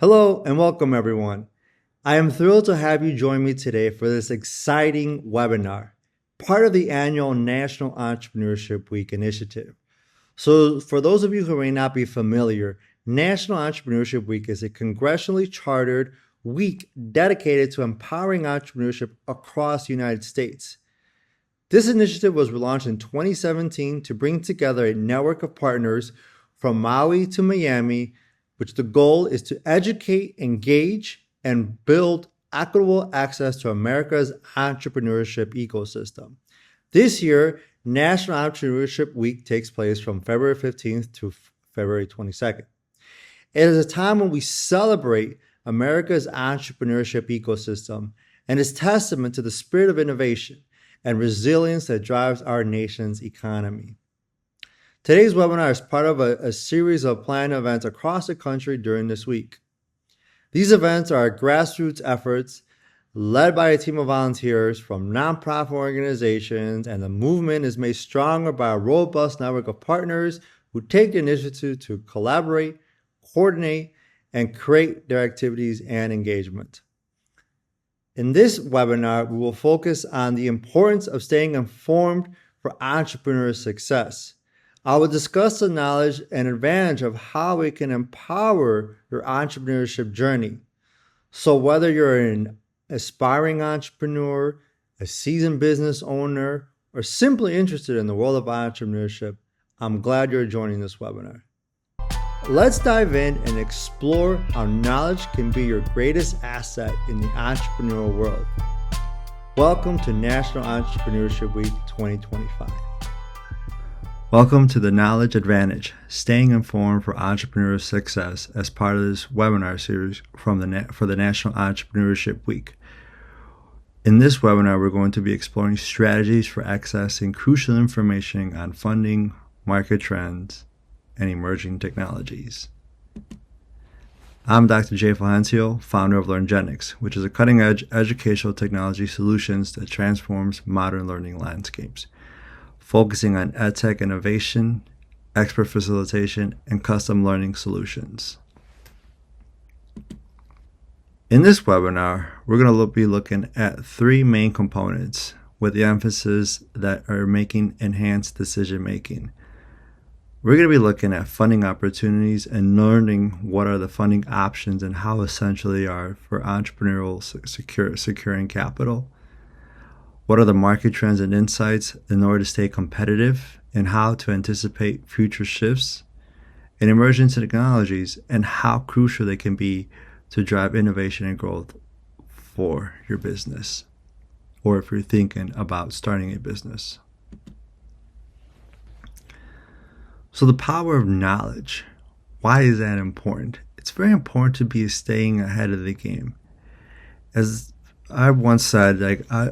Hello and welcome everyone. I am thrilled to have you join me today for this exciting webinar, part of the annual National Entrepreneurship Week initiative. So for those of you who may not be familiar, National Entrepreneurship Week is a congressionally chartered week dedicated to empowering entrepreneurship across the United States. This initiative was relaunched in 2017 to bring together a network of partners from Maui to Miami, which the goal is to educate, engage, and build equitable access to America's entrepreneurship ecosystem. This year, National Entrepreneurship Week takes place from February 15th to February 22nd. It is a time when we celebrate America's entrepreneurship ecosystem and is testament to the spirit of innovation and resilience that drives our nation's economy. Today's webinar is part of a series of planned events across the country during this week. These events are grassroots efforts led by a team of volunteers from nonprofit organizations, and the movement is made stronger by a robust network of partners who take the initiative to collaborate, coordinate, and create their activities and engagement. In this webinar, we will focus on the importance of staying informed for entrepreneurial success. I will discuss the knowledge and advantage of how it can empower your entrepreneurship journey. So whether you're an aspiring entrepreneur, a seasoned business owner, or simply interested in the world of entrepreneurship, I'm glad you're joining this webinar. Let's dive in and explore how knowledge can be your greatest asset in the entrepreneurial world. Welcome to National Entrepreneurship Week 2025. Welcome to the Knowledge Advantage, Staying Informed for Entrepreneurial Success, as part of this webinar series for the National Entrepreneurship Week. In this webinar, we're going to be exploring strategies for accessing crucial information on funding, market trends, and emerging technologies. I'm Dr. Jay Fulgencio, founder of Learngenix, which is a cutting-edge educational technology solutions that transforms modern learning landscapes, focusing on edtech innovation, expert facilitation, and custom learning solutions. In this webinar, we're going to be looking at three main components with the emphasis that are making enhanced decision making. We're going to be looking at funding opportunities and learning what are the funding options and how essential they are for entrepreneurial securing capital. What are the market trends and insights in order to stay competitive, and how to anticipate future shifts in emerging technologies and how crucial they can be to drive innovation and growth for your business, or if you're thinking about starting a business. So the power of knowledge, why is that important? It's very important to be staying ahead of the game. As I once said,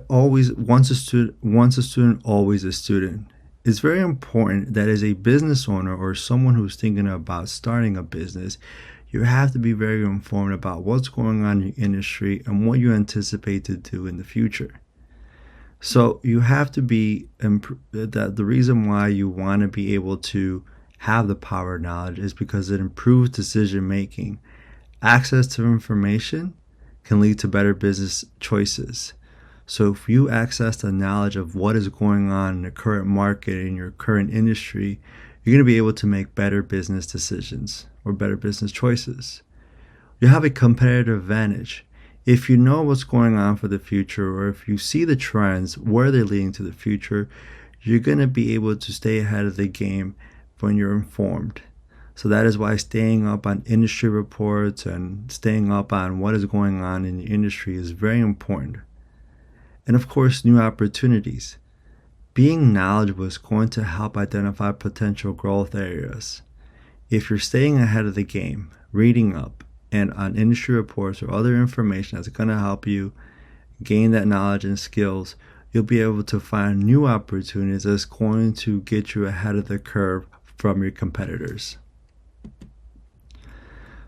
once a student, always a student. It's very important that as a business owner or someone who's thinking about starting a business, you have to be very informed about what's going on in your industry and what you anticipate to do in the future. So you have to be, that the reason why you want to be able to have the power of knowledge is because it improves decision making. Access to information can lead to better business choices. So if you access the knowledge of what is going on in the current market, in your current industry, you're going to be able to make better business decisions or better business choices. You have a competitive advantage. If you know what's going on for the future, or if you see the trends, where they're leading to the future, you're going to be able to stay ahead of the game when you're informed. So that is why staying up on industry reports and staying up on what is going on in the industry is very important. And of course, new opportunities. Being knowledgeable is going to help identify potential growth areas. If you're staying ahead of the game, reading up, and on industry reports or other information that's going to help you gain that knowledge and skills, you'll be able to find new opportunities that's going to get you ahead of the curve from your competitors.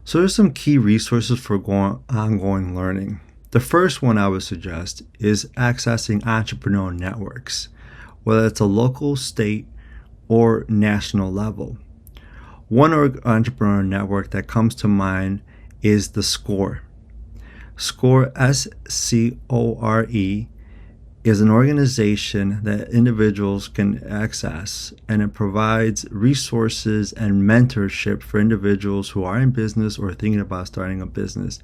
So there's some key resources for ongoing learning. The first one I would suggest is accessing entrepreneurial networks, whether it's a local, state, or national level. One entrepreneurial network that comes to mind is the SCORE. SCORE, SCORE, is an organization that individuals can access, and it provides resources and mentorship for individuals who are in business or thinking about starting a business.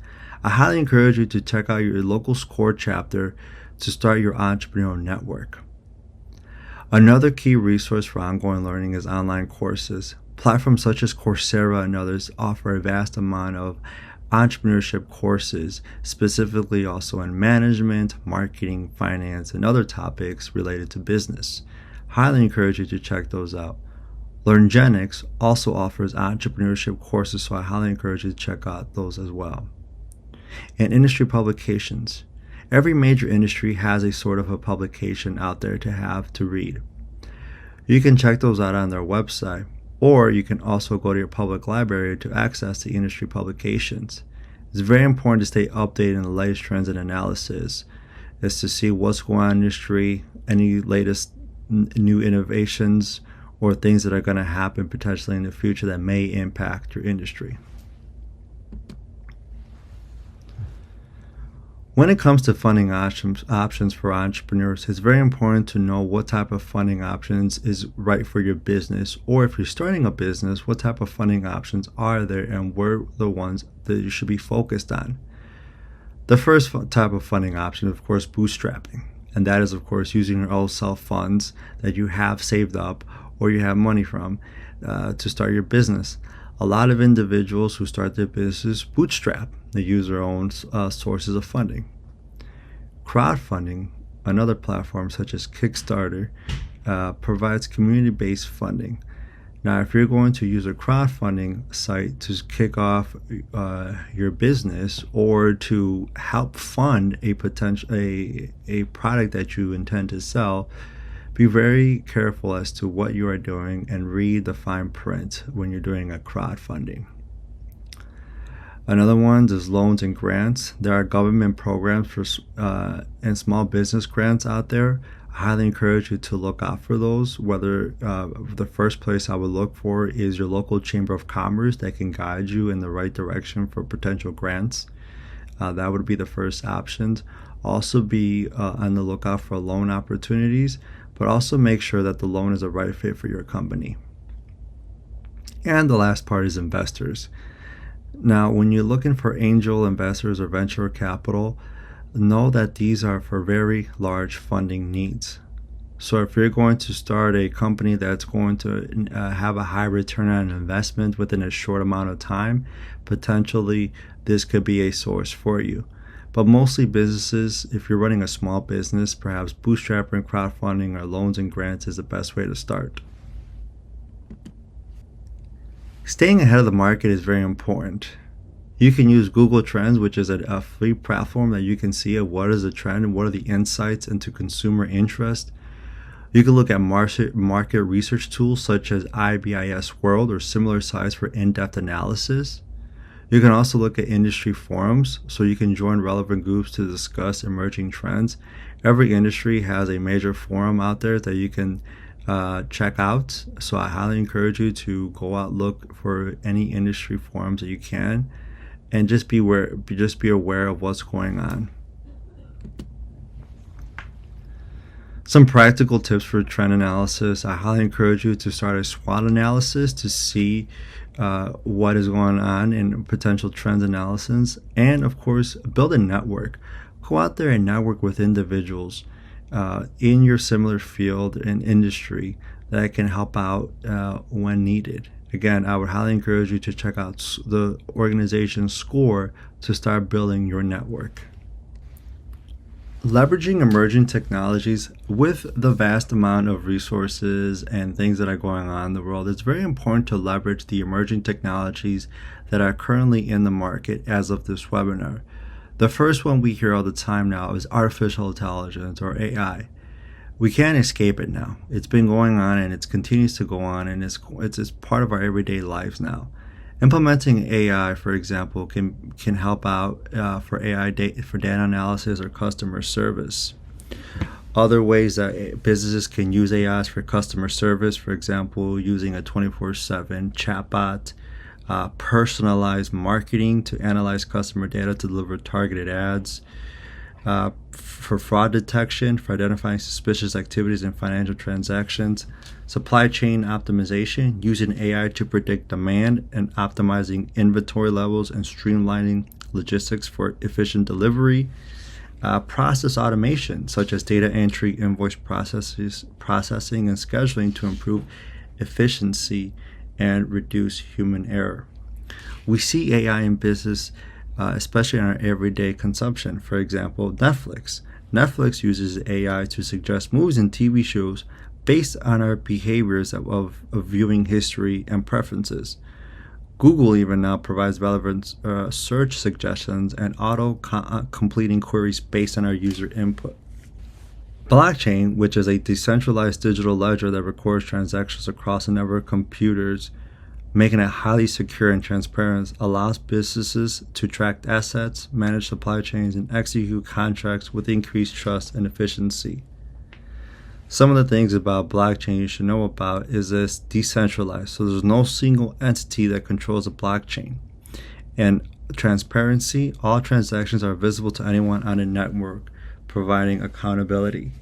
I highly encourage you to check out your local SCORE chapter to start your entrepreneurial network. Another key resource for ongoing learning is online courses. Platforms such as Coursera and others offer a vast amount of entrepreneurship courses, specifically also in management, marketing, finance, and other topics related to business. Highly encourage you to check those out. Learngenix also offers entrepreneurship courses, so I highly encourage you to check out those as well. And industry publications. Every major industry has a sort of a publication out there to have to read. You can check those out on their website, or you can also go to your public library to access the industry publications. It's very important to stay updated in the latest trends and analysis, is to see what's going on in the industry, any latest new innovations, or things that are going to happen potentially in the future that may impact your industry. When it comes to funding options for entrepreneurs, it's very important to know what type of funding options is right for your business, or if you're starting a business, what type of funding options are there and what are the ones that you should be focused on. The first type of funding option, of course, bootstrapping, and that is, of course, using your own self funds that you have saved up or you have money from to start your business. A lot of individuals who start their business bootstrap. They use their own sources of funding. Crowdfunding, another platform such as Kickstarter, provides community-based funding. Now, if you're going to use a crowdfunding site to kick off your business or to help fund a product that you intend to sell, be very careful as to what you are doing and read the fine print when you're doing a crowdfunding. Another one is loans and grants. There are government programs for and small business grants out there. I highly encourage you to look out for those. Whether the first place I would look for is your local chamber of commerce that can guide you in the right direction for potential grants. That would be the first option. Also be on the lookout for loan opportunities, but also make sure that the loan is a right fit for your company. And the last part is investors. Now, when you're looking for angel investors or venture capital, know that these are for very large funding needs. So if you're going to start a company that's going to have a high return on investment within a short amount of time, potentially this could be a source for you. But mostly businesses, if you're running a small business, perhaps bootstrapping, crowdfunding, or loans and grants is the best way to start. Staying ahead of the market is very important. You can use Google Trends, which is a free platform that you can see what is the trend and what are the insights into consumer interest. You can look at market research tools such as IBIS World or similar sites for in-depth analysis. You can also look at industry forums, so you can join relevant groups to discuss emerging trends. Every industry has a major forum out there that you can check out. So I highly encourage you to go out, look for any industry forums that you can, and just be aware of what's going on. Some practical tips for trend analysis. I highly encourage you to start a SWOT analysis to see what is going on in potential trends analysis, and of course, build a network. Go out there and network with individuals in your similar field and industry that can help out when needed. Again, I would highly encourage you to check out the organization's SCORE to start building your network. Leveraging emerging technologies with the vast amount of resources and things that are going on in the world, it's very important to leverage the emerging technologies that are currently in the market as of this webinar. The first one we hear all the time now is artificial intelligence, or AI. We can't escape it now. It's been going on and it continues to go on, and it's part of our everyday lives now. Implementing AI, for example, can help out for data analysis or customer service. Other ways that businesses can use AI for customer service, for example, using a 24/7 chatbot, personalized marketing to analyze customer data to deliver targeted ads, for fraud detection, for identifying suspicious activities in financial transactions, supply chain optimization, using AI to predict demand and optimizing inventory levels and streamlining logistics for efficient delivery, process automation, such as data entry, invoice processing, and scheduling to improve efficiency and reduce human error. We see AI in business, especially in our everyday consumption. For example, Netflix. Netflix uses AI to suggest movies and TV shows based on our behaviors of viewing history and preferences. Google even now provides relevant search suggestions and auto-completing queries based on our user input. Blockchain, which is a decentralized digital ledger that records transactions across a number of computers, making it highly secure and transparent, allows businesses to track assets, manage supply chains, and execute contracts with increased trust and efficiency. Some of the things about blockchain you should know about is it's decentralized, so there's no single entity that controls a blockchain. And transparency, all transactions are visible to anyone on a network, providing accountability.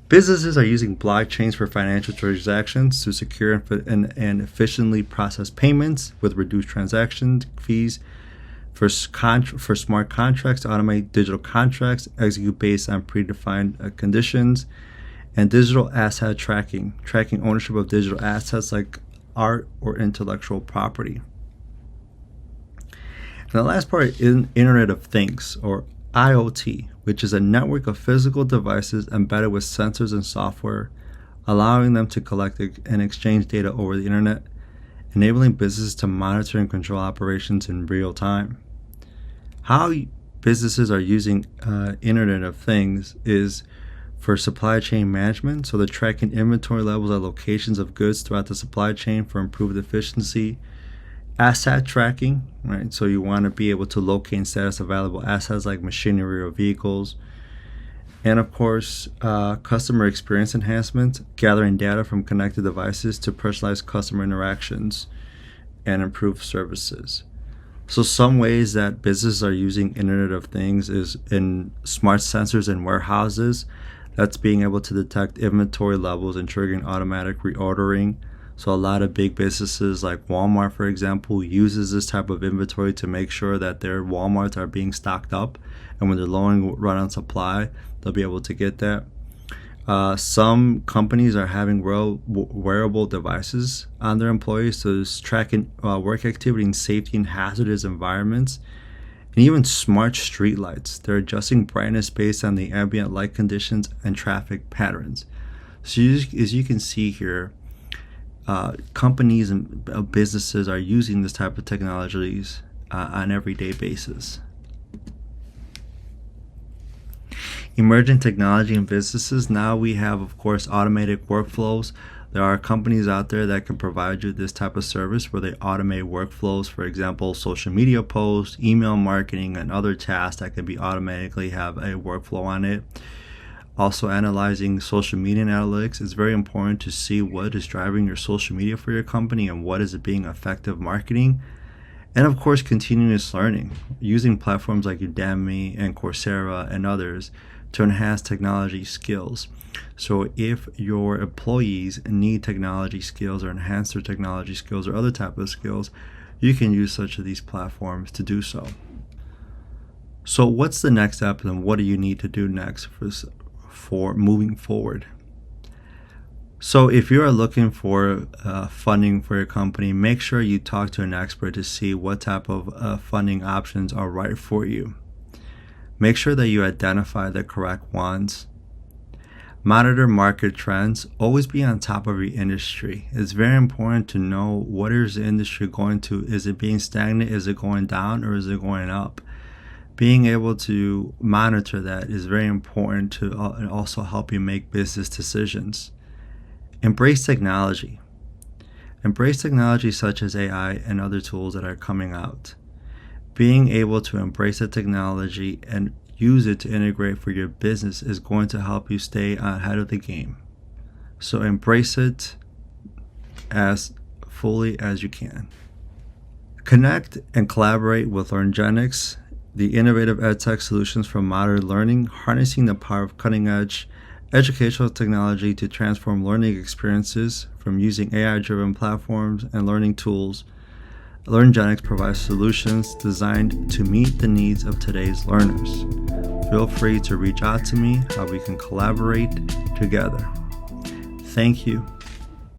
Businesses are using blockchains for financial transactions to secure and efficiently process payments with reduced transaction fees, for smart contracts to automate digital contracts, execute based on predefined conditions, and digital asset tracking ownership of digital assets like art or intellectual property. And the last part is Internet of Things, or IoT, which is a network of physical devices embedded with sensors and software, allowing them to collect and exchange data over the internet, enabling businesses to monitor and control operations in real time. How businesses are using Internet of Things is for supply chain management, so they're tracking inventory levels at locations of goods throughout the supply chain for improved efficiency. Asset tracking, right? So you want to be able to locate and status available assets like machinery or vehicles. And of course, customer experience enhancement, gathering data from connected devices to personalize customer interactions and improve services. So some ways that businesses are using Internet of Things is in smart sensors in warehouses. That's being able to detect inventory levels and triggering automatic reordering. So a lot of big businesses like Walmart, for example, uses this type of inventory to make sure that their Walmarts are being stocked up. And when they're low and run on supply, they'll be able to get that. Some companies are having wearable devices on their employees, so it's tracking work activity in safety and hazardous environments. And even smart street lights. They're adjusting brightness based on the ambient light conditions and traffic patterns. So as you can see here, companies and businesses are using this type of technologies on an everyday basis. Emerging technology in businesses. Now we have, of course, automated workflows. There are companies out there that can provide you this type of service where they automate workflows, for example, social media posts, email marketing, and other tasks that can be automatically have a workflow on it. Also, analyzing social media analytics is very important to see what is driving your social media for your company and what is it being effective marketing. And of course, continuous learning, using platforms like Udemy and Coursera and others to enhance technology skills. So if your employees need technology skills or enhance their technology skills or other type of skills, you can use such of these platforms to do so. So what's the next step and what do you need to do next for moving forward? So if you are looking for funding for your company, make sure you talk to an expert to see what type of funding options are right for you. Make sure that you identify the correct ones. Monitor market trends. Always be on top of your industry. It's very important to know what is the industry going to. Is it being stagnant? Is it going down? Or is it going up? Being able to monitor that is very important to also help you make business decisions. Embrace technology. Embrace technology such as AI and other tools that are coming out. Being able to embrace the technology and use it to integrate for your business is going to help you stay ahead of the game. So embrace it as fully as you can. Connect and collaborate with Learngenix, the innovative edtech solutions for modern learning, harnessing the power of cutting-edge educational technology to transform learning experiences from using AI-driven platforms and learning tools. Learngenix provides solutions designed to meet the needs of today's learners. Feel free to reach out to me how we can collaborate together. Thank you.